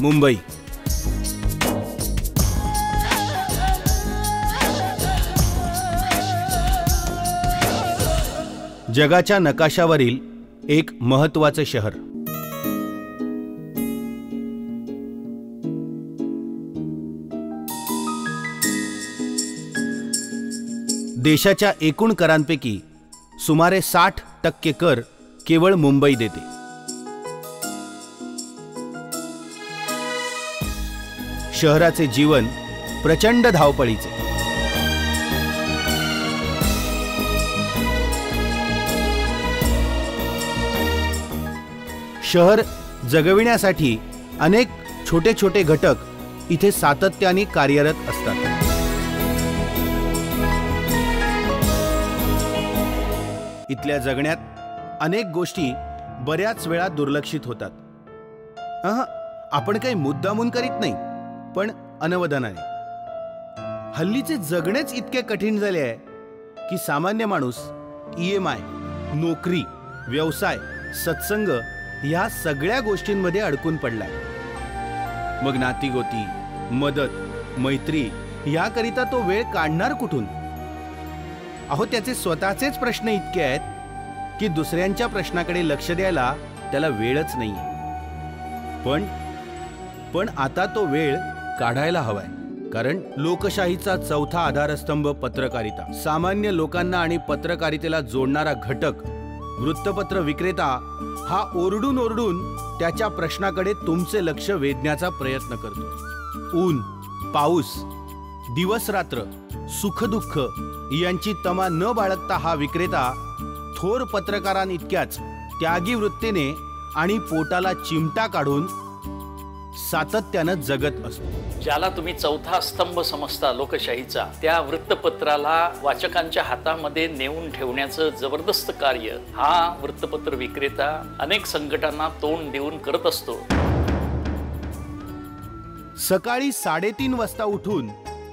मुंबई. जगाच्या नकाशावरील एक महत्त्वाचे शहर. देशाच्या एकूण करांपैकी सुमारे 60% कर केवळ मुंबई देते. शहराचे जीवन प्रचंड धावपळीचे. शहर जगविण्यासाठी अनेक छोटे छोटे घटक इथे सातत्याने कार्यरत असतात. इथल्या जगण्यात अनेक गोष्टी बऱ्याच वेळा दुर्लक्षित होतात. आपण काही मुद्दामून करीत नाही, पण अनवधानाने. हल्लीचे जगणेच इतके कठीण झाले आहे की सामान्य माणूस EMI, नोकरी, व्यवसाय, सत्संग ह्या सगळ्या गोष्टींमध्ये अडकून पडलाय. मग नातीगोती, मदत, मैत्री याकरिता तो वेळ काढणार कुठून? अहो, त्याचे स्वतःचेच प्रश्न इतके आहेत की दुसऱ्यांच्या प्रश्नाकडे लक्ष द्यायला त्याला वेळच नाहीये. पण आता तो वेळ काढायला हवाय. कारण लोकशाहीचा चौथा आधारस्तंभ पत्रकारिता, सामान्य लोकांना आणि पत्रकारितेला जोडणारा घटक वृत्तपत्र विक्रेता हा ओरडून ओरडून त्याच्या प्रश्नाकडे तुमचे लक्ष वेधण्याचा प्रयत्न करतो. ऊन, पाऊस, दिवस रात्र, सुखदुःख यांची तमा न बाळगता हा विक्रेता थोर पत्रकारांइतक्याच त्यागी वृत्तीने आणि पोटाला चिमटा काढून सातत्यानं जगत असतो. ज्याला तुम्ही चौथा स्तंभ समजता लोकशाहीचा, त्या वृत्तपत्राला वाचकांच्या हातामध्ये नेऊन ठेवण्याचं जबरदस्त कार्य हा वृत्तपत्र विक्रेता अनेक संकटांना तोंड देऊन करत असतो. सकाळी 3:30 वाजता उठून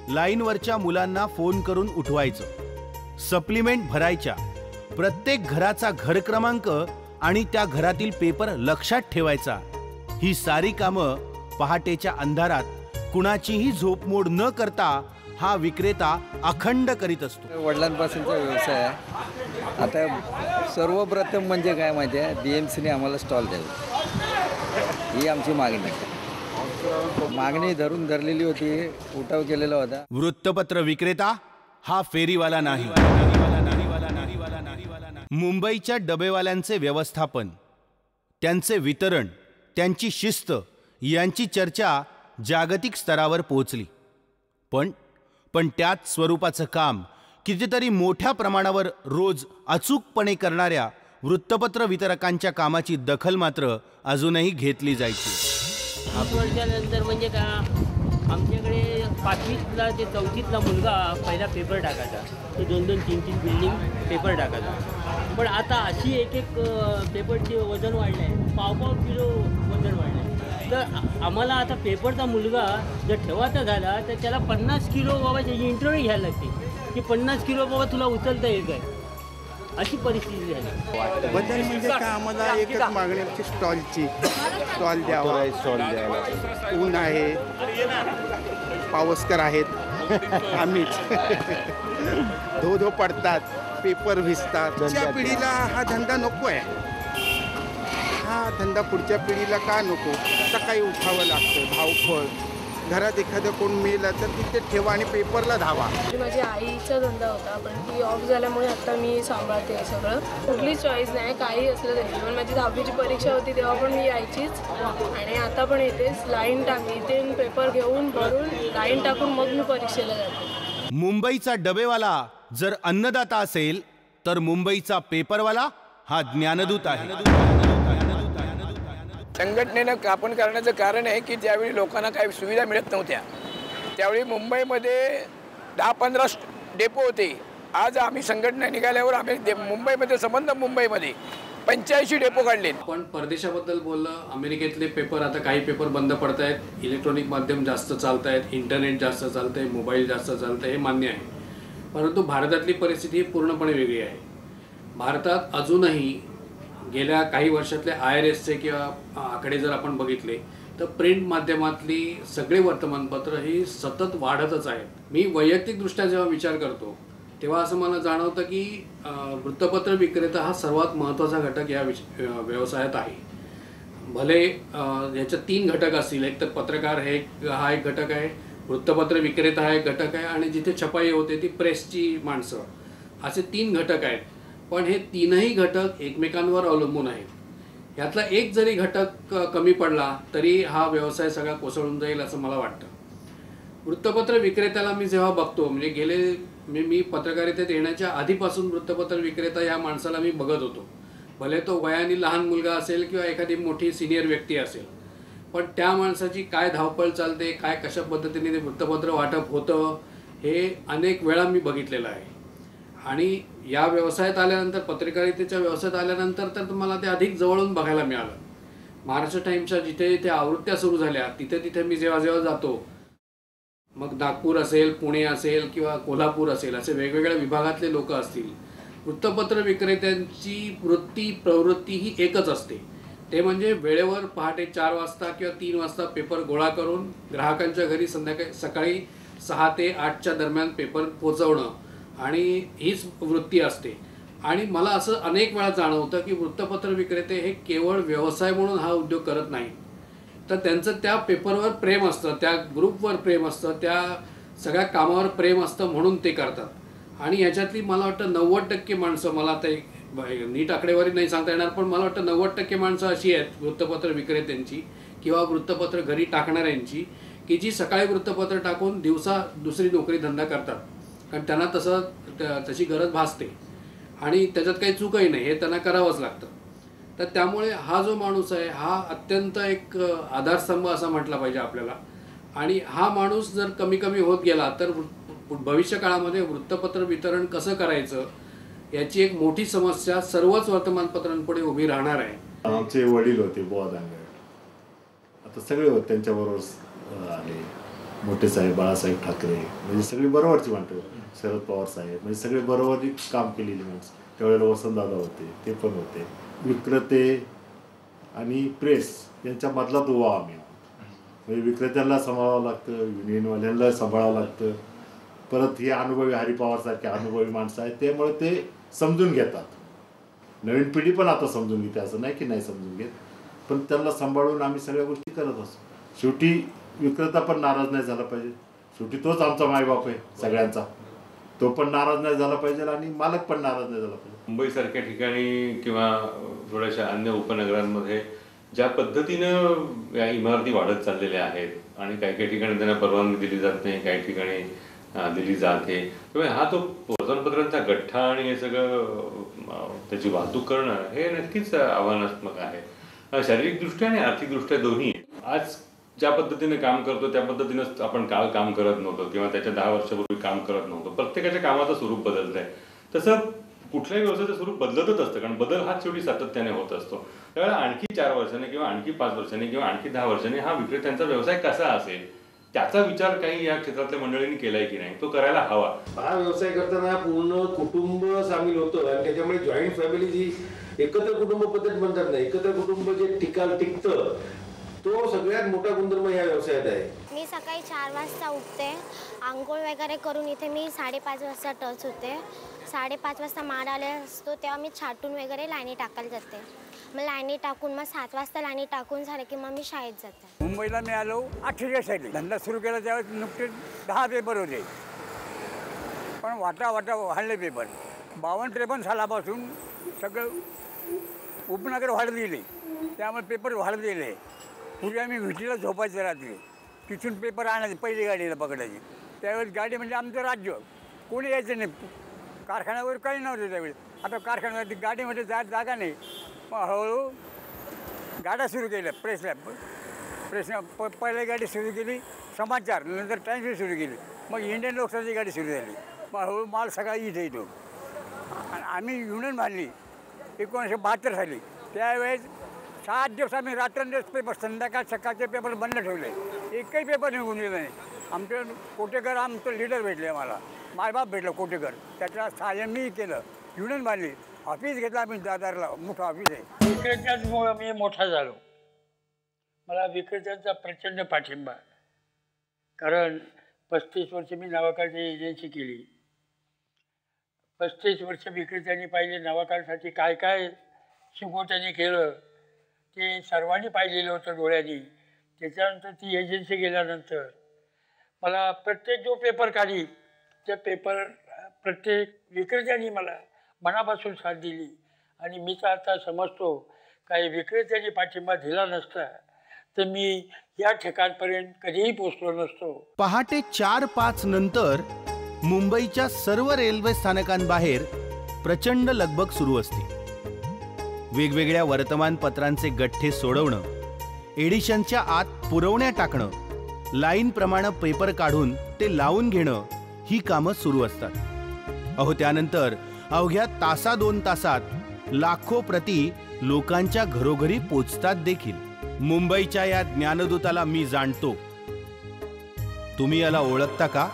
लाईनवरच्या मुलांना फोन करून उठवायचं, सप्लिमेंट भरायच्या, प्रत्येक घराचा घर क्रमांक आणि त्या घरातील पेपर लक्षात ठेवायचा. ही सारी कामं पहाटेच्या अंधारात कुणाचीही झोपमोड न करता हा विक्रेता अखंड करीत असतो. वडिलांपासूनचा व्यवसाय आहे. आता सर्वप्रथम म्हणजे काय माहिती आहे, BMCने आम्हाला स्टॉल द्यावी ही आमची मागणी आहे. मागणी धरलेली होती, उठाव केलेला होता. वृत्तपत्र विक्रेता हा फेरीवाला नाही. मुंबईच्या डबेवाल्यांचे व्यवस्थापन, त्यांचे वितरण, त्यांची शिस्त यांची चर्चा जागतिक स्तरावर पोहोचली. पण त्याच स्वरूपाचं काम कितीतरी मोठ्या प्रमाणावर रोज अचूकपणे करणाऱ्या वृत्तपत्र वितरकांच्या कामाची दखल मात्र अजूनही घेतली जायची. 5 वर्षानंतर म्हणजे का, आमच्याकडे 5वीतला ते 4थीतला मुलगा पहिला पेपर टाकायचा, तो 2-2, 3-3 बिल्डिंग पेपर टाकायचा. पण आता अशी एक पेपरचे वजन वाढलं आहे, पाव किलो वजन वाढलं आहे. तर आम्हाला आता पेपरचा मुलगा जर ठेवायचा झाला तर त्याला 50 किलो बाबा त्याची इंटरव्ह्यू घ्यायला लागते की 50 किलो बाबा तुला उचलता येईल काय, अशी परिस्थिती झाली. बदल म्हणजे काय, आम्हाला एकच मागणी होती स्टॉल द्यावा. स्टॉल द्यायला ऊन आहे, पावसकर आहेत, आम्हीच धो पडतात, पेपर भिजतात. पुढच्या पिढीला हा धंदा नको आहे. हा धंदा पुढच्या पिढीला का नको? सकाळी उठावं लागतं, धावपळ. घरात एखादं कोण मेलं तर तिथे ठेवा आणि पेपरला धावा. माझ्या आईचा धंदा होता, पण ती ऑफ झाल्यामुळे आता मी सांभाळते हे सगळं. कुठलीच चॉईस नाही, काही असलं तरी. पण माझी 10वीची परीक्षा होती तेव्हा पण मी यायचीच आणि आता पण येतेच. लाईन इथे पेपर घेऊन भरून लाईन टाकून मग मी परीक्षेला जाते. मुंबईचा डबेवाला जर अन्नदाता असेल तर मुंबईचा पेपरवाला हा ज्ञानदूत आहे. संघटनेनं स्थापन करण्याचं कारण आहे की ज्यावेळी लोकांना काही सुविधा मिळत नव्हत्या त्यावेळी मुंबईमध्ये 10-15 डेपो होते. आज आम्ही संघटना निघाल्यावर आम्ही मुंबईमध्ये 85 डेपो काढले. पण परदेशाबद्दल बोललं, अमेरिकेतले पेपर आता काही पेपर बंद पडत आहेत, इलेक्ट्रॉनिक माध्यम जास्त चालत आहेत, इंटरनेट जास्त चालतं आहे, मोबाईल जास्त चालतं आहे, हे मान्य आहे. परंतु भारतातली परिस्थिती पूर्णपणे वेगळी आहे. भारतात अजूनही गेल्या काही वर्षातले IRSचे किंवा आकडे जर आपण बघितले तर प्रिंट माध्यमातली सगळे वर्तमानपत्र ही सतत वाढतच आहेत. मी वैयक्तिकदृष्ट्या जेव्हा विचार करतो तेव्हा असं मला जाणवतं की वृत्तपत्र विक्रेता हा सर्वात महत्त्वाचा घटक या व्यवसायात आहे. भले याच्यात 3 घटक असतील, एक तर पत्रकार हा एक घटक आहे, वृत्तपत्र विक्रेता हा एक घटक आहे आणि जिथे छपाई होते ती प्रेसची माणसं, असे 3 घटक आहेत. पण हे 3ही घटक एकमेकांवर अवलंबून आहेत. ह्यातला एक जरी घटक कमी पडला तरी हा व्यवसाय सगळा कोसळून जाईल असं मला वाटतं. वृत्तपत्र विक्रेत्याला मी जेव्हा बघतो, म्हणजे मी पत्रकारितेत येण्याच्या आधीपासून वृत्तपत्र विक्रेता या माणसाला मी बघत होतो. भले तो वयाने लहान मुलगा असेल किंवा एखादी मोठी सिनियर व्यक्ती असेल, पण त्या माणसाची काय धावपळ चालते, काय कशा पद्धतीने ते वृत्तपत्र वाटप होतं हे अनेक वेळा मी बघितलेलं आहे. आणि या व्यवसायात आल्यानंतर, पत्रकारितेच्या व्यवसायात आल्यानंतर तर मला ते अधिक जवळून बघायला मिळालं. महाराष्ट्र टाईम्सच्या जिथे त्या आवृत्त्या सुरू झाल्या तिथे मी जेव्हा जातो, मग नागपूर असेल, पुणे असेल किंवा कोल्हापूर असेल, असे वेगवेगळ्या विभागातले लोक असतील, वृत्तपत्र विक्रेत्यांची प्रवृत्ती ही एकच असते. ते म्हणजे वेळेवर पहाटे 4 वाजता किंवा 3 वाजता पेपर गोळा करून ग्राहकांच्या घरी सकाळी 6 ते 8च्या दरम्यान पेपर पोचवणं, आणि हीच वृत्ती असते. आणि मला असं अनेक वेळा जाणवतं की वृत्तपत्र विक्रेते हे केवळ व्यवसाय म्हणून हा उद्योग करत नाही, तर त्यांचं त्या पेपरवर प्रेम असतं, त्या ग्रुपवर प्रेम असतं, त्या सगळ्या कामावर प्रेम असतं म्हणून ते करतात. आणि याच्यातली मला वाटतं 90% माणसं, मला आता नीट आकडेवारी नाही सांगता येणार, पण मला वाटतं 90% माणसं अशी आहेत वृत्तपत्र विक्रेत्यांची किंवा वृत्तपत्र घरी टाकणाऱ्यांची, की जी सकाळी वृत्तपत्र टाकून दिवसा दुसरी नोकरी धंदा करतात. कारण त्यांना तशी गरज भासते आणि त्याच्यात काही चूकही नाही, हे त्यांना करावंच लागतं. तर त्यामुळे हा जो माणूस आहे हा अत्यंत एक आधारस्तंभ असा म्हटला पाहिजे आपल्याला. आणि हा माणूस जर कमी होत गेला तर भविष्य काळामध्ये वृत्तपत्र वितरण कसं करायचं याची एक मोठी समस्या सर्वच वर्तमानपत्रांपुढे उभी राहणार आहे. आमचे वडील होते बुवा दांगड, आता सगळे होते त्यांच्याबरोबर आले, मोठे साहेब, बाळासाहेब ठाकरे, म्हणजे सगळी बरोबरची माणसं, शरद पवार साहेब, म्हणजे सगळे बरोबर काम केलेली माणसं. त्यावेळेला वसंतदादा होते, ते पण होते. विक्रेते आणि प्रेस यांच्यामधला दुवा आम्ही, म्हणजे विक्रेत्यांना सांभाळावं लागतं, युनियनवाल्यांना सांभाळावं लागतं. परत हे अनुभवी हरी पवारसारखे अनुभवी माणसं आहेत, त्यामुळे ते समजून घेतात. नवीन पिढी पण आता समजून घेते, असं नाही की नाही समजून घेत, पण त्यांना सांभाळून आम्ही सगळ्या गोष्टी करत असतो. शेवटी विक्रेता पण नाराज नाही झाला पाहिजे, शेवटी तोच आमचा मायबाप आहे सगळ्यांचा, तो पण नाराज नाही झाला पाहिजे आणि मालक पण नाराज नाही झाला पाहिजे. मुंबईसारख्या ठिकाणी किंवा थोड्याशा अन्य उपनगरांमध्ये ज्या पद्धतीनं या इमारती वाढत चाललेल्या आहेत आणि काही ठिकाणी त्यांना परवानगी दिली जात नाही, काही ठिकाणी दिली जाते, त्यामुळे हा तो वर्तमानपत्रांचा गठ्ठा आणि हे सगळं त्याची वाहतूक करणं हे नक्कीच आव्हानात्मक आहे, शारीरिकदृष्ट्या आणि आर्थिकदृष्ट्या दोन्ही. आज ज्या पद्धतीने काम करतो त्या पद्धतीनं आपण काल काम करत नव्हतो किंवा त्याच्या 10 वर्षापूर्वी काम करत नव्हतो. प्रत्येकाच्या कामाचं स्वरूप बदलत आहे. तसं कुठल्याही व्यवसायाचं स्वरूप बदलतच असतं, कारण बदल हा शेवटी सातत्याने होत असतो. त्यावेळेला आणखी 4 वर्षांनी किंवा आणखी 5 वर्षांनी किंवा आणखी 10 वर्षांनी हा विक्रेत्यांचा व्यवसाय कसा असेल त्याचा विचार काही या क्षेत्रातल्या मंडळींनी केलाय की नाही, तो करायला हवा. हा व्यवसाय करताना पूर्ण कुटुंब सामील होतं आणि त्याच्यामुळे जॉईंट फॅमिली जी एकत्र कुटुंब पद्धत म्हणतात ना, एकत्र कुटुंब जे टिकतं, तो सगळ्यात मोठा गुणधर्म या व्यवसायात आहे. मी सकाळी 4 वाजता उठते, आंघोळ वगैरे करून इथे मी 5:30 वाजता टच होते. 5:30 वाजता माड आले असतो तेव्हा मी छाटून वगैरे लाईनी टाकायला जाते. मग लाईनी टाकून मग 7 वाजता लाईनी टाकून झालं की मग मी शाळेत जाते. मुंबईला मी आलो 48 साली. धंदा सुरू केला त्यावेळेस नुकते 10 पेपर होते, पण वाटा वाढले पेपर. 52-53 सालापासून सगळं उपनगर वाढत गेले, त्यामुळे पेपर वाढत गेले. पूर्वी आम्ही विटीला झोपायचं रात्री, तिथून पेपर आणायचे, पहिली गाडीला पकडायची. त्यावेळेस गाडी म्हणजे आमचं राज्य, कोणी यायचं नाही, कारखान्यावर काही नव्हतं त्यावेळेस. आता कारखान्यावरती गाडीमध्ये जागा नाही, मग हळूहळू गाड्या सुरू केल्या. प्रेसनं पहिली गाडी सुरू केली समाचार, नंतर टाईम्स सुरू केली, मग इंडियन लोकशाहीची गाडी सुरू झाली. मग हळूहळू माल सगळा इथे येतो. आणि आम्ही युनियन बांधली 1972 साली. त्यावेळेस 7 दिवस आम्ही रात्रंदिवस पेपर, संध्याकाळ सकाळचे पेपर बंद ठेवले, एकही पेपर निघून गेला नाही. आमचे कोटेकर आमचं लीडर भेटले, आम्हाला मायबाप भेटलं कोटेकर, त्याच्या सहाय्य मी केलं. युनियन बांधली, ऑफिस घेतलं आम्ही दादरला, मोठं ऑफिस आहे. विक्रेत्याचमुळं मी मोठा झालो. मला विक्रेत्यांचा प्रचंड पाठिंबा, कारण 35 वर्ष मी नावाकालची एजन्सी केली. 35 वर्ष विक्रेत्यांनी पाहिले नावाकालसाठी काय काय सुगोट्याने केलं ते सर्वांनी पाहिलेलं होतं डोळ्यांनी. त्याच्यानंतर ती एजन्सी गेल्यानंतर मला प्रत्येक जो पेपर काढी त्या पेपर प्रत्येक विक्रेत्यांनी मला मनापासून साथ दिली. आणि मी तर आता समजतो काही विक्रेत्यांनी पाठिंबा दिला नसता तर मी या ठिकाणपर्यंत कधीही पोचलो नसतो. पहाटे 4-5 नंतर मुंबईच्या सर्व रेल्वे स्थानकांबाहेर प्रचंड लगबग सुरू असते. वेगवेगळ्या वर्तमानपत्रांचे गठ्ठे सोडवणं, एडिशनच्या आत पुरवण्या टाकणं, लाईन प्रमाणे पेपर काढून ते लावून घेणं ही कामं सुरू असतात. अहो त्यानंतर अवघ्या तासा 2 तासात लाखो प्रती लोकांच्या घरोघरी पोचतात देखील. मुंबईच्या या ज्ञानदूताला मी जाणतो. तुम्ही याला ओळखता का?